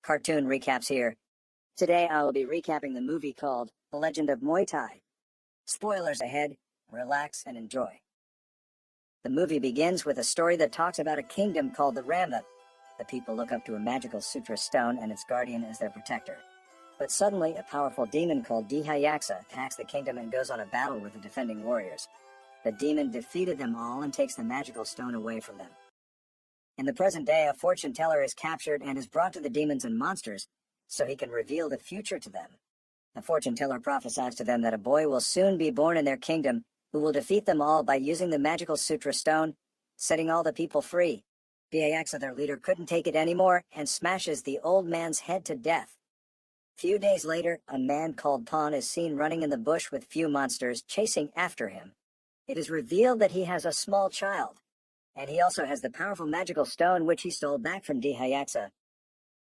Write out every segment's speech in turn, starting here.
Cartoon recaps here. Today I will be recapping the movie called The Legend of Muay Thai. Spoilers ahead, relax and enjoy. The movie begins with a story that talks about a kingdom called the Ramna. The people look up to a magical sutra stone and its guardian as their protector. But suddenly, a powerful demon called Dhayaksa attacks the kingdom and goes on a battle with the defending warriors. The demon defeated them all and takes the magical stone away from them. In the present day, a fortune teller is captured and is brought to the demons and monsters so he can reveal the future to them. The fortune teller prophesies to them that a boy will soon be born in their kingdom who will defeat them all by using the magical sutra stone, setting all the people free. Dhayaksa, their leader, couldn't take it anymore and smashes the old man's head to death. Few days later, a man called Pan is seen running in the bush with few monsters chasing after him. It is revealed that he has a small child, and he also has the powerful magical stone which he stole back from Dhayaksa.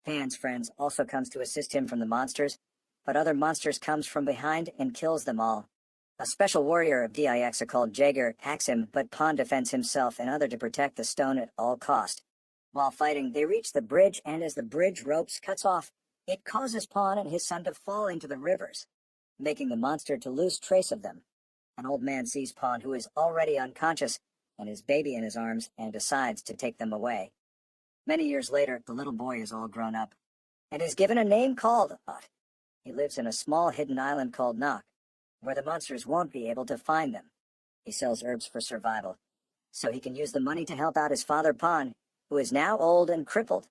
Pan's friends also comes to assist him from the monsters, but other monsters comes from behind and kills them all. A special warrior of Dhayaksa called Jaeger hacks him, but Pan defends himself in order to protect the stone at all cost. While fighting, they reach the bridge, and as the bridge ropes cuts off, it causes Pan and his son to fall into the rivers, making the monster to lose trace of them. An old man sees Pan, who is already unconscious, and his baby in his arms, and decides to take them away. Many years later, the little boy is all grown up, and is given a name called Ot. He lives in a small hidden island called Nok, where the monsters won't be able to find them. He sells herbs for survival, so he can use the money to help out his father Pan, who is now old and crippled.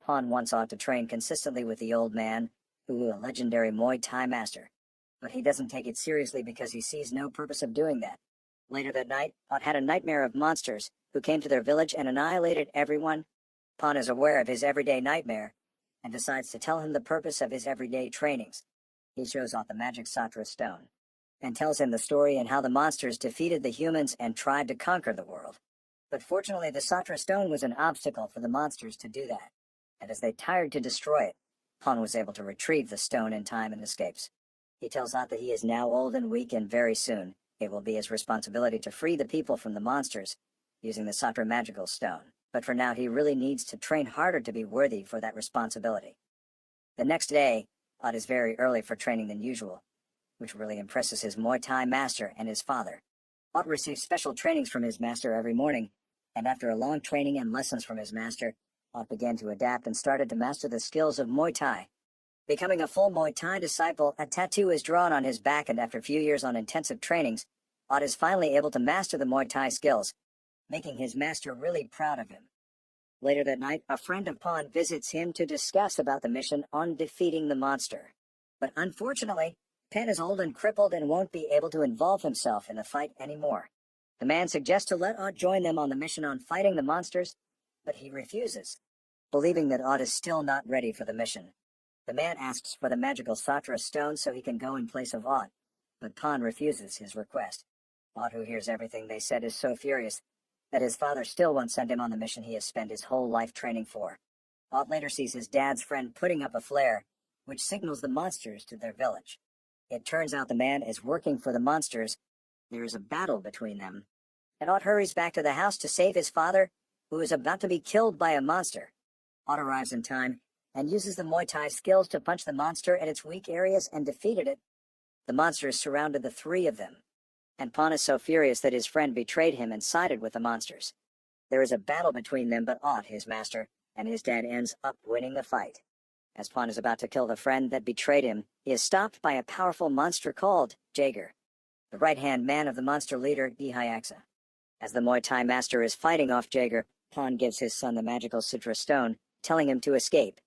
Pan wants Ot to train consistently with the old man, who is a legendary Muay Thai master, but he doesn't take it seriously because he sees no purpose of doing that. Later that night, Ot had a nightmare of monsters who came to their village and annihilated everyone. Pan is aware of his everyday nightmare and decides to tell him the purpose of his everyday trainings. He shows Ot the magic Satra stone and tells him the story and how the monsters defeated the humans and tried to conquer the world. But fortunately, the Satra stone was an obstacle for the monsters to do that, and as they tired to destroy it, Pan was able to retrieve the stone in time and escapes. He tells Ot that he is now old and weak, and very soon it will be his responsibility to free the people from the monsters using the Satra magical stone. But for now, he really needs to train harder to be worthy for that responsibility. The next day, Ot is very early for training than usual, which really impresses his Muay Thai master and his father. Ot receives special trainings from his master every morning, and after a long training and lessons from his master, Ot began to adapt and started to master the skills of Muay Thai. Becoming a full Muay Thai disciple, a tattoo is drawn on his back, and after a few years on intensive trainings, Ot is finally able to master the Muay Thai skills, making his master really proud of him. Later that night, a friend of Pan visits him to discuss about the mission on defeating the monster. But unfortunately, Pan is old and crippled and won't be able to involve himself in the fight anymore. The man suggests to let Ot join them on the mission on fighting the monsters, but he refuses, believing that Ot is still not ready for the mission. The man asks for the magical Satra stone so he can go in place of Ot, but Pan refuses his request. Ot, who hears everything they said, is so furious that his father still won't send him on the mission he has spent his whole life training for. Ot later sees his dad's friend putting up a flare, which signals the monsters to their village. It turns out the man is working for the monsters. There is a battle between them, and Ot hurries back to the house to save his father, who is about to be killed by a monster. Ot arrives in time and uses the Muay Thai skills to punch the monster at its weak areas and defeated it. The monsters surrounded the three of them, and Pan is so furious that his friend betrayed him and sided with the monsters. There is a battle between them, but Ot, his master, and his dad ends up winning the fight. As Pan is about to kill the friend that betrayed him, he is stopped by a powerful monster called Jaeger, the right-hand man of the monster leader Dhayaksa. As the Muay Thai master is fighting off Jaeger, Pan gives his son the magical Sutra stone, telling him to escape.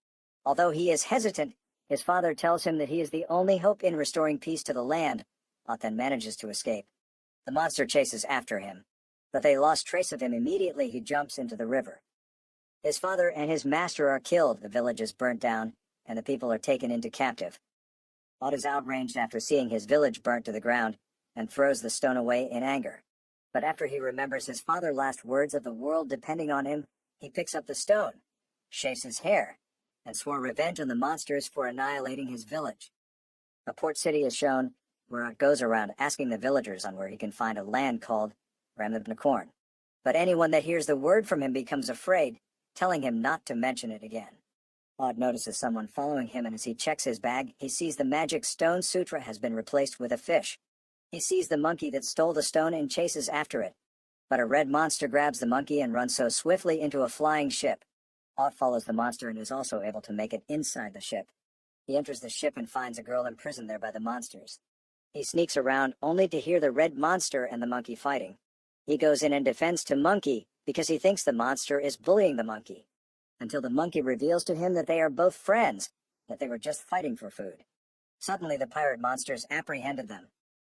Although he is hesitant, his father tells him that he is the only hope in restoring peace to the land. Ot then manages to escape. The monster chases after him, but they lost trace of him immediately he jumps into the river. His father and his master are killed, the village is burnt down, and the people are taken into captive. Ot is outraged after seeing his village burnt to the ground, and throws the stone away in anger. But after he remembers his father's last words of the world depending on him, he picks up the stone, shaves his hair, and swore revenge on the monsters for annihilating his village. A port city is shown, where Ot goes around asking the villagers on where he can find a land called Ramnabnakorn. But anyone that hears the word from him becomes afraid, telling him not to mention it again. Odd notices someone following him, and as he checks his bag, he sees the magic stone sutra has been replaced with a fish. He sees the monkey that stole the stone and chases after it. But a red monster grabs the monkey and runs so swiftly into a flying ship. Ott follows the monster and is also able to make it inside the ship. He enters the ship and finds a girl imprisoned there by the monsters. He sneaks around only to hear the red monster and the monkey fighting. He goes in and defends to Monkey because he thinks the monster is bullying the monkey, until the monkey reveals to him that they are both friends, that they were just fighting for food. Suddenly the pirate monsters apprehended them,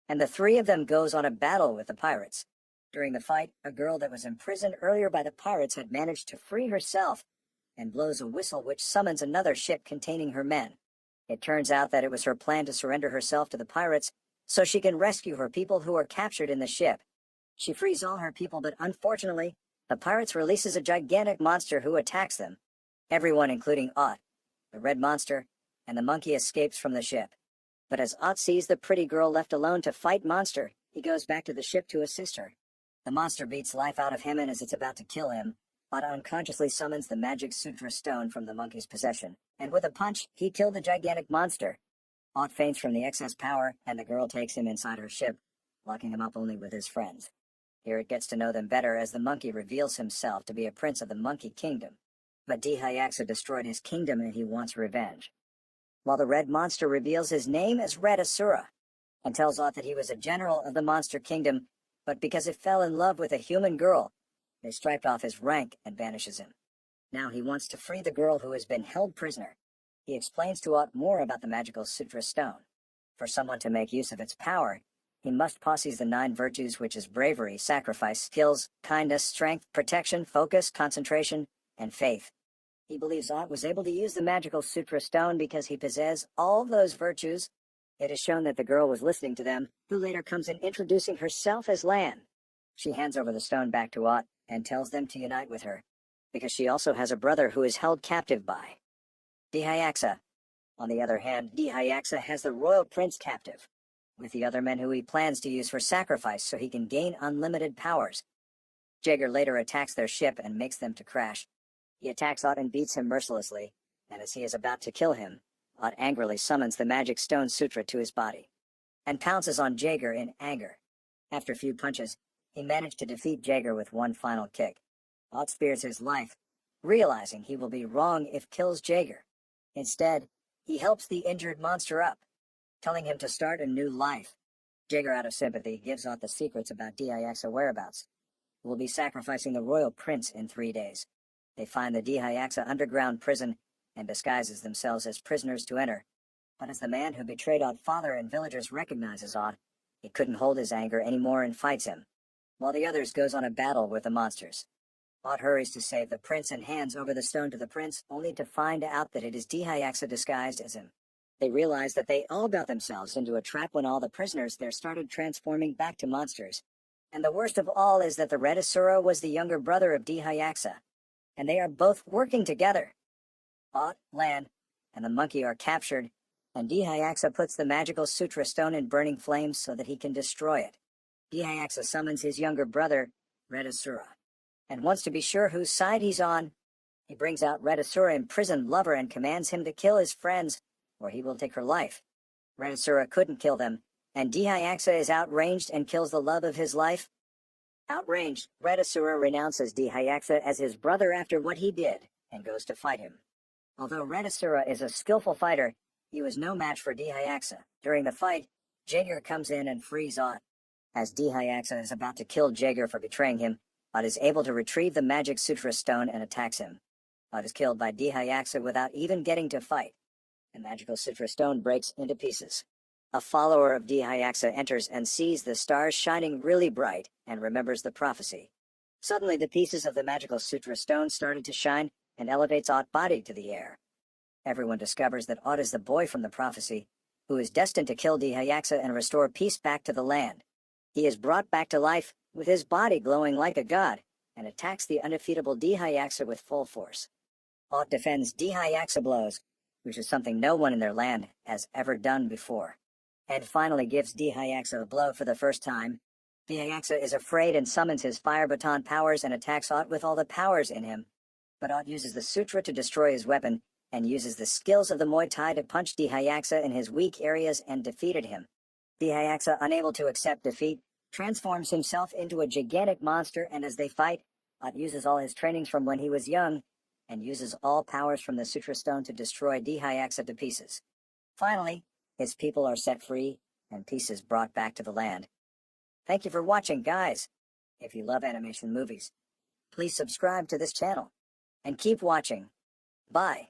and the three of them goes on a battle with the pirates. During the fight, a girl that was imprisoned earlier by the pirates had managed to free herself and blows a whistle which summons another ship containing her men. It turns out that it was her plan to surrender herself to the pirates so she can rescue her people who are captured in the ship. She frees all her people, but unfortunately, the pirates releases a gigantic monster who attacks them. Everyone, including Ott, the red monster, and the monkey, escapes from the ship. But as Ott sees the pretty girl left alone to fight monster, he goes back to the ship to assist her. The monster beats life out of him, and as it's about to kill him, Ott unconsciously summons the magic sutra stone from the monkey's possession, and with a punch, he killed the gigantic monster. Ott faints from the excess power, and the girl takes him inside her ship, locking him up only with his friends. Here it gets to know them better as the monkey reveals himself to be a prince of the Monkey Kingdom. But Dihyaxa destroyed his kingdom and he wants revenge. While the red monster reveals his name as Red Asura, and tells Ott that he was a general of the Monster Kingdom, but because he fell in love with a human girl, they striped off his rank and banishes him. Now he wants to free the girl who has been held prisoner. He explains to Ott more about the magical Sutra Stone. For someone to make use of its power, he must possess the 9 virtues, which is bravery, sacrifice, skills, kindness, strength, protection, focus, concentration, and faith. He believes Ott was able to use the magical Sutra Stone because he possessed all those virtues. It is shown that the girl was listening to them, who later comes in introducing herself as Lan. She hands over the stone back to Ott and tells them to unite with her, because she also has a brother who is held captive by Dihyaxa. On the other hand, Dihyaxa has the royal prince captive, with the other men who he plans to use for sacrifice so he can gain unlimited powers. Jaeger later attacks their ship and makes them to crash. He attacks Ott and beats him mercilessly, and as he is about to kill him, Ott angrily summons the magic stone sutra to his body, and pounces on Jaeger in anger. After a few punches, he managed to defeat Jaeger with one final kick. Ott spares his life, realizing he will be wrong if kills Jaeger. Instead, he helps the injured monster up, telling him to start a new life. Jaeger, out of sympathy, gives Ott the secrets about Dihyaxa whereabouts, who will be sacrificing the royal prince in 3 days. They find the Dihyaxa underground prison and disguises themselves as prisoners to enter. But as the man who betrayed Ott's father and villagers recognizes Ott, he couldn't hold his anger anymore and fights him, while the others goes on a battle with the monsters. Ott hurries to save the prince and hands over the stone to the prince, only to find out that it is Dihyaxa disguised as him. They realize that they all got themselves into a trap when all the prisoners there started transforming back to monsters. And the worst of all is that the Red Asura was the younger brother of Dihyaxa, and they are both working together. Ott, Lan, and the monkey are captured, and Dihyaxa puts the magical Sutra Stone in burning flames so that he can destroy it. Dihyaxa summons his younger brother, Red Asura, and wants to be sure whose side he's on. He brings out Red Asura imprisoned lover and commands him to kill his friends, or he will take her life. Red Asura couldn't kill them, and Dihyaxa is outraged and kills the love of his life. Outraged, Red Asura renounces Dihyaxa as his brother after what he did, and goes to fight him. Although Red Asura is a skillful fighter, he was no match for Dihyaxa. During the fight, Jaeger comes in and frees Ott. As Dihyaxa is about to kill Jaeger for betraying him, Ott is able to retrieve the magic Sutra Stone and attacks him. Ott is killed by Dihyaxa without even getting to fight. The magical Sutra Stone breaks into pieces. A follower of Dihyaxa enters and sees the stars shining really bright and remembers the prophecy. Suddenly the pieces of the magical Sutra Stone started to shine and elevates Ott's body to the air. Everyone discovers that Ott is the boy from the prophecy, who is destined to kill Dihyaxa and restore peace back to the land. He is brought back to life with his body glowing like a god and attacks the undefeatable Dihyaxa with full force. Ott defends Dihyaxa blows, which is something no one in their land has ever done before, and finally gives Dihyaxa a blow for the first time. Dihyaxa is afraid and summons his fire baton powers and attacks Ott with all the powers in him. But Ott uses the sutra to destroy his weapon, and uses the skills of the Muay Thai to punch Dhyaksa in his weak areas and defeated him. Dhyaksa, unable to accept defeat, transforms himself into a gigantic monster, and as they fight, Ott uses all his trainings from when he was young and uses all powers from the Sutra Stone to destroy Dhyaksa to pieces. Finally, his people are set free and peace is brought back to the land. Thank you for watching, guys. If you love animation movies, please subscribe to this channel and keep watching. Bye.